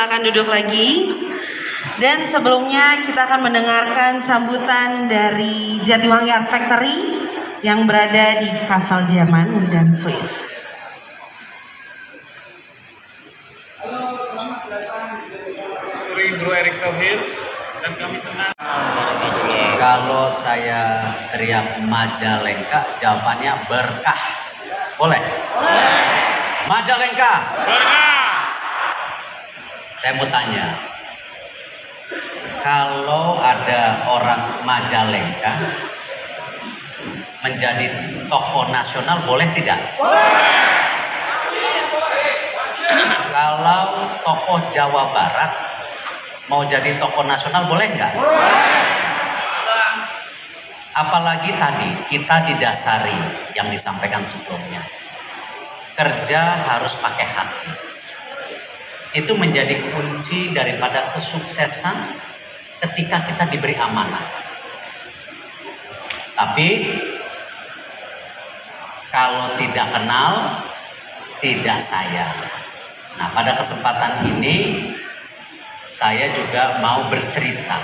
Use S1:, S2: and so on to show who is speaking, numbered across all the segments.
S1: silakan duduk lagi. Dan sebelumnya kita akan mendengarkan sambutan dari Jatiwangi Art Factory yang berada di Kassel, Jerman dan Swiss.
S2: Halo, selamat datang di Bro Erick Thohir dan kami senang.
S3: Kalau saya teriak Majalengka, jawabannya berkah. Boleh? Boleh. Majalengka.
S2: Berkah.
S3: Saya mau tanya, kalau ada orang Majalengka menjadi tokoh nasional, boleh tidak? Boleh. Kalau tokoh Jawa Barat mau jadi tokoh nasional, boleh nggak? Boleh. Apalagi tadi kita didasari yang disampaikan sebelumnya, kerja harus pakai hati. Itu menjadi kunci daripada kesuksesan ketika kita diberi amanah. Tapi kalau tidak kenal, tidak sayang. Nah, pada kesempatan ini saya juga mau bercerita.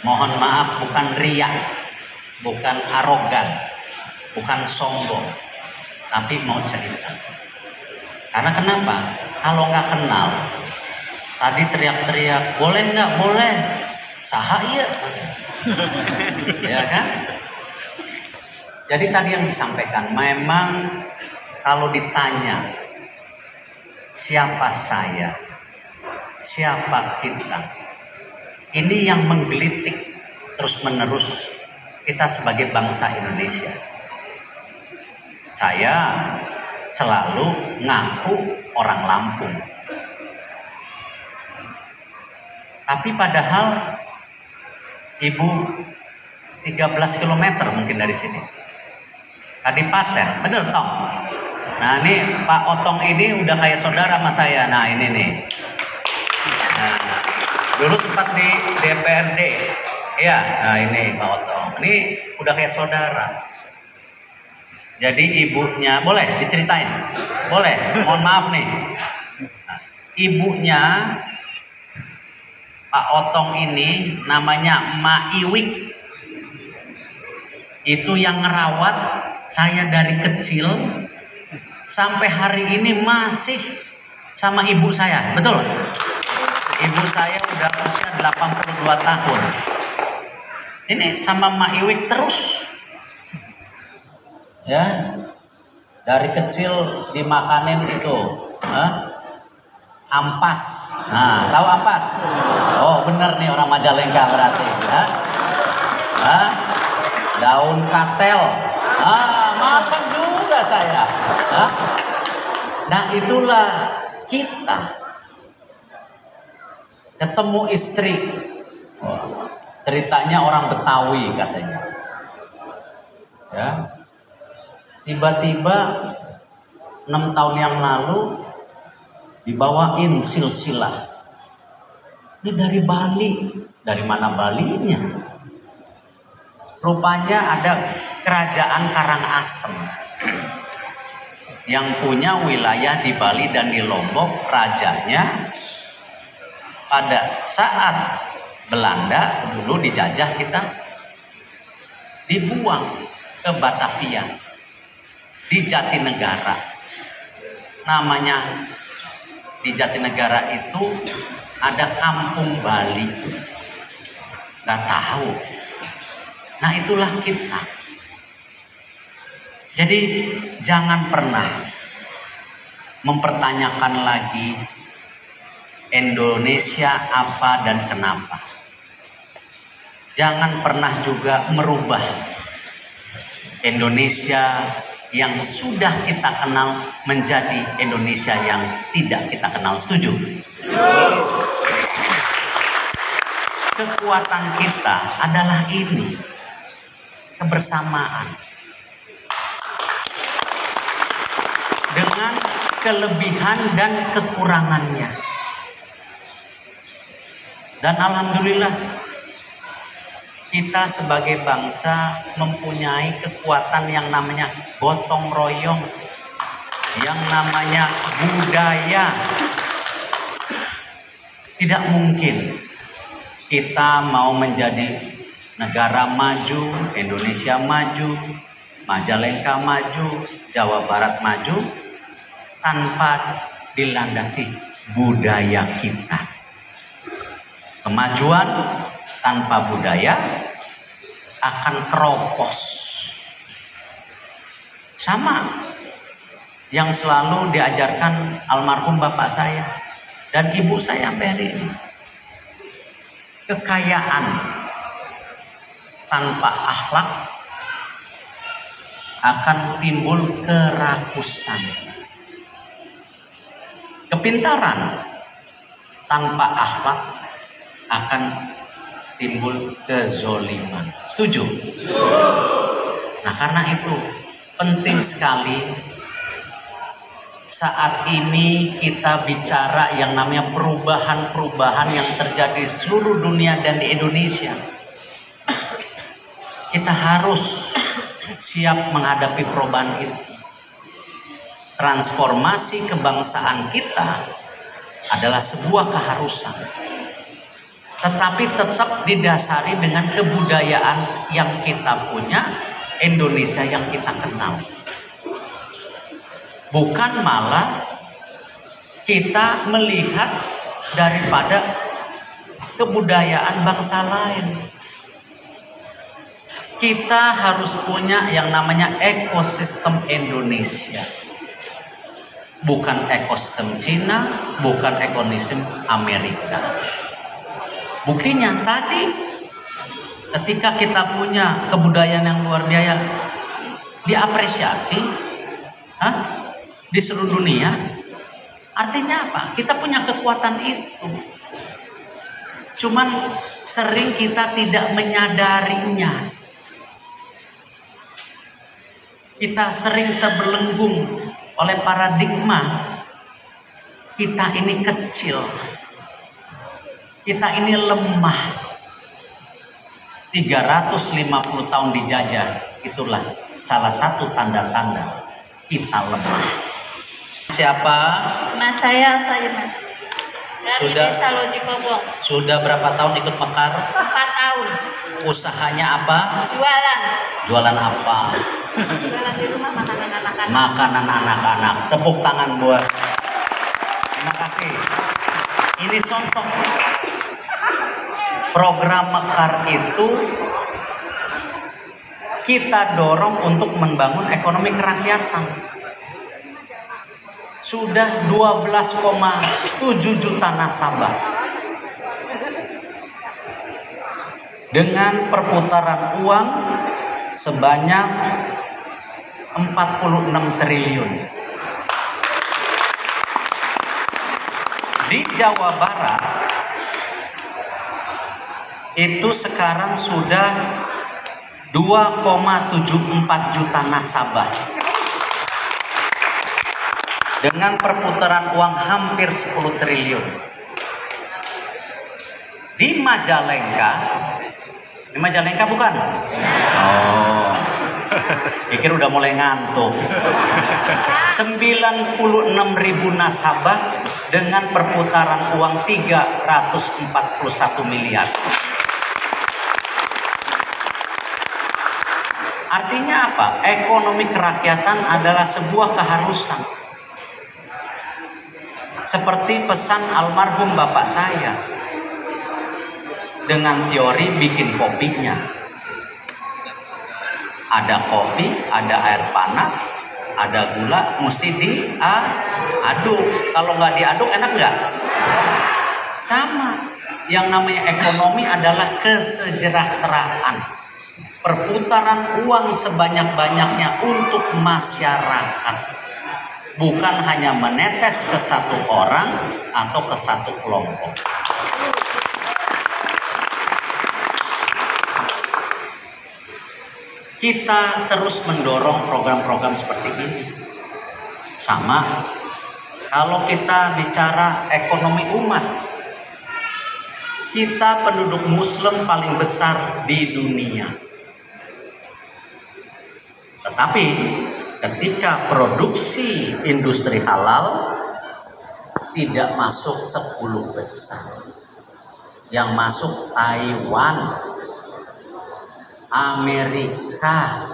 S3: Mohon maaf, bukan riak, bukan arogan, bukan sombong, tapi mau cerita. Karena kenapa? Kalau nggak kenal, tadi teriak-teriak, boleh nggak? Boleh. Saha iya. Ya kan? Jadi tadi yang disampaikan, memang kalau ditanya siapa saya, siapa kita, ini yang menggelitik terus-menerus kita sebagai bangsa Indonesia. Saya selalu ngaku orang Lampung. Tapi padahal ibu 13 km mungkin dari sini. Kadipaten, bener Tong. Nah ini Pak Otong ini udah kayak saudara sama saya. Nah ini nih. Nah, dulu sempat di DPRD. Iya, nah ini Pak Otong. Ini udah kayak saudara. Jadi ibunya, boleh diceritain? Boleh, mohon maaf nih. Nah, ibunya Pak Otong ini namanya Ma Iwik. Itu yang ngerawat saya dari kecil sampai hari ini masih sama ibu saya. Betul? Ibu saya udah usia 82 tahun. Ini sama Ma Iwik terus. Ya, dari kecil dimakanin itu ampas. Nah, tahu ampas? Oh, bener nih orang Majalengka berarti. Daun katel. Makan juga saya. Nah, itulah kita. Ketemu istri, ceritanya orang Betawi katanya, ya. Tiba-tiba 6 tahun yang lalu dibawain silsilah. Ini dari Bali, dari mana Balinya? Rupanya ada kerajaan Karangasem yang punya wilayah di Bali dan di Lombok. Rajanya pada saat Belanda dulu dijajah kita, dibuang ke Batavia, di Jatinegara. Namanya di Jatinegara itu ada kampung Bali. Gak tahu. Nah itulah kita. Jadi jangan pernah mempertanyakan lagi Indonesia apa dan kenapa. Jangan pernah juga merubah Indonesia yang sudah kita kenal menjadi Indonesia yang tidak kita kenal. Setuju? Kekuatan kita adalah ini, kebersamaan. Dengan kelebihan dan kekurangannya. Dan alhamdulillah kita sebagai bangsa mempunyai kekuatan yang namanya gotong royong, yang namanya budaya. Tidak mungkin kita mau menjadi negara maju, Indonesia maju, Majalengka maju, Jawa Barat maju tanpa dilandasi budaya kita. Kemajuan tanpa budaya akan keropos. Sama yang selalu diajarkan almarhum bapak saya dan ibu saya sampai hari ini. Kekayaan tanpa akhlak akan timbul kerakusan. Kepintaran tanpa akhlak akan timbul kezoliman. Setuju? Nah, karena itu penting sekali saat ini kita bicara yang namanya perubahan-perubahan yang terjadi di seluruh dunia dan di Indonesia. Kita harus siap menghadapi perubahan itu. Transformasi kebangsaan kita adalah sebuah keharusan. Tetapi tetap didasari dengan kebudayaan yang kita punya, Indonesia yang kita kenal. Bukan malah kita melihat daripada kebudayaan bangsa lain. Kita harus punya yang namanya ekosistem Indonesia. Bukan ekosistem Cina, bukan ekosistem Amerika. Buktinya tadi ketika kita punya kebudayaan yang luar biasa diapresiasi di seluruh dunia, artinya apa? Kita punya kekuatan itu. Cuman sering kita tidak menyadarinya. Kita sering terbelenggu oleh paradigma kita ini kecil, kita ini lemah. 350 tahun dijajah, itulah salah satu tanda-tanda kita lemah. Siapa?
S4: Mas saya Mas. Dari
S3: Sudah.
S4: Desa Loji Kobong.
S3: Sudah berapa tahun ikut mekar?
S4: 4 tahun.
S3: Usahanya apa?
S4: Jualan.
S3: Jualan apa?
S4: Jualan di rumah makanan anak-anak.
S3: Makanan anak-anak. Tepuk tangan buat. Terima kasih. Ini contoh. Program Mekar itu kita dorong untuk membangun ekonomi kerakyatan. Sudah 12,7 juta nasabah. Dengan perputaran uang sebanyak 46 triliun. Di Jawa Barat itu sekarang sudah 2,74 juta nasabah dengan perputaran uang hampir 10 triliun. Di Majalengka bukan? Oh, pikir udah mulai ngantuk. 96.000 nasabah dengan perputaran uang 341 miliar. Artinya apa? Ekonomi kerakyatan adalah sebuah keharusan. Seperti pesan almarhum bapak saya dengan teori bikin kopinya. Ada kopi, ada air panas, ada gula, mesti diaduk. Kalau nggak diaduk enak nggak? Sama. Yang namanya ekonomi adalah kesejahteraan. Perputaran uang sebanyak-banyaknya untuk masyarakat, bukan hanya menetes ke satu orang atau ke satu kelompok. Kita terus mendorong program-program seperti ini. Sama, kalau kita bicara ekonomi umat, kita penduduk Muslim paling besar di dunia. Tetapi ketika produksi industri halal tidak masuk 10 besar. yang masuk Taiwan, Amerika,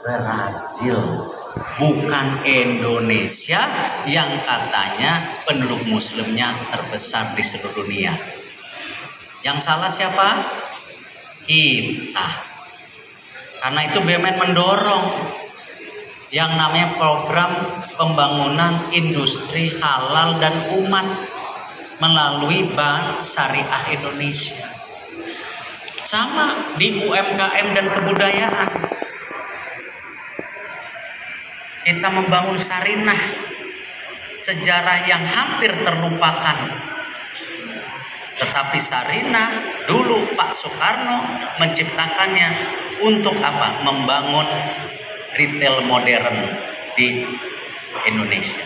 S3: Brazil, bukan Indonesia yang katanya penduduk muslimnya terbesar di seluruh dunia. Yang salah siapa? Kita. Karena itu BUMN mendorong yang namanya program pembangunan industri halal dan umat melalui Bank Syariah Indonesia. Sama di UMKM dan kebudayaan. Kita membangun Sarinah, sejarah yang hampir terlupakan. Tetapi Sarinah dulu Pak Soekarno menciptakannya untuk apa? Membangun retail modern di Indonesia.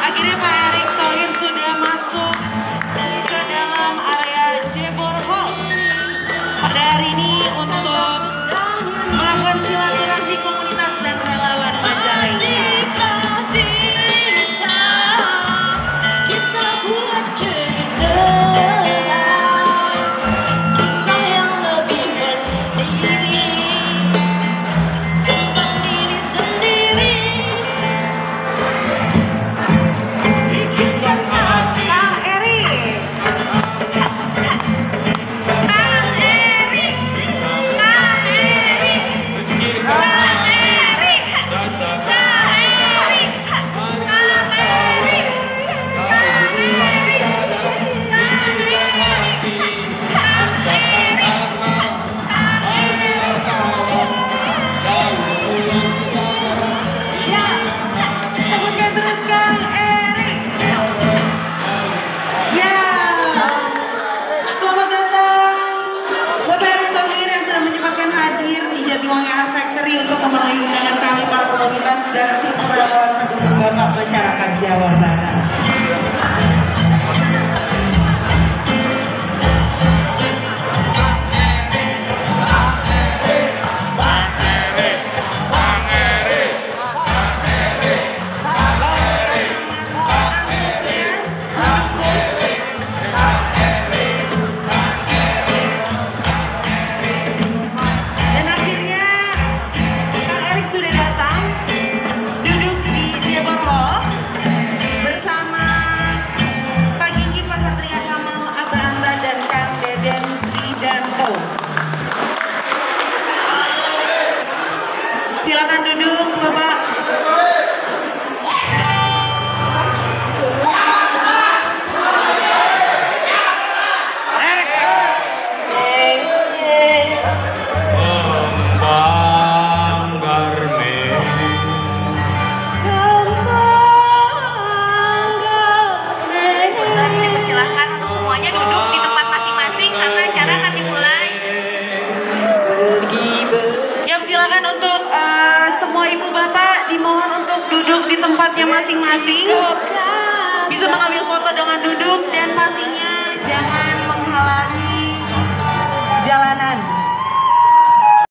S1: Akhirnya Pak Erick Thohir sudah masuk ke dalam area Jebor Hall pada hari ini untuk melakukan silaturahmi komunitas dan relawan Majalengka. Hadir di Jatiwangi Art Factory untuk memenuhi undangan kami para komunitas dan seluruh relawan pendukung Bapak masyarakat Jawa Barat. Silakan duduk, Bapak.
S4: Silakan untuk semuanya duduk di tempat masing-masing karena acara akan dimulai.
S1: Silakan untuk semua ibu bapak dimohon untuk duduk di tempatnya masing-masing. Bisa mengambil foto dengan duduk dan pastinya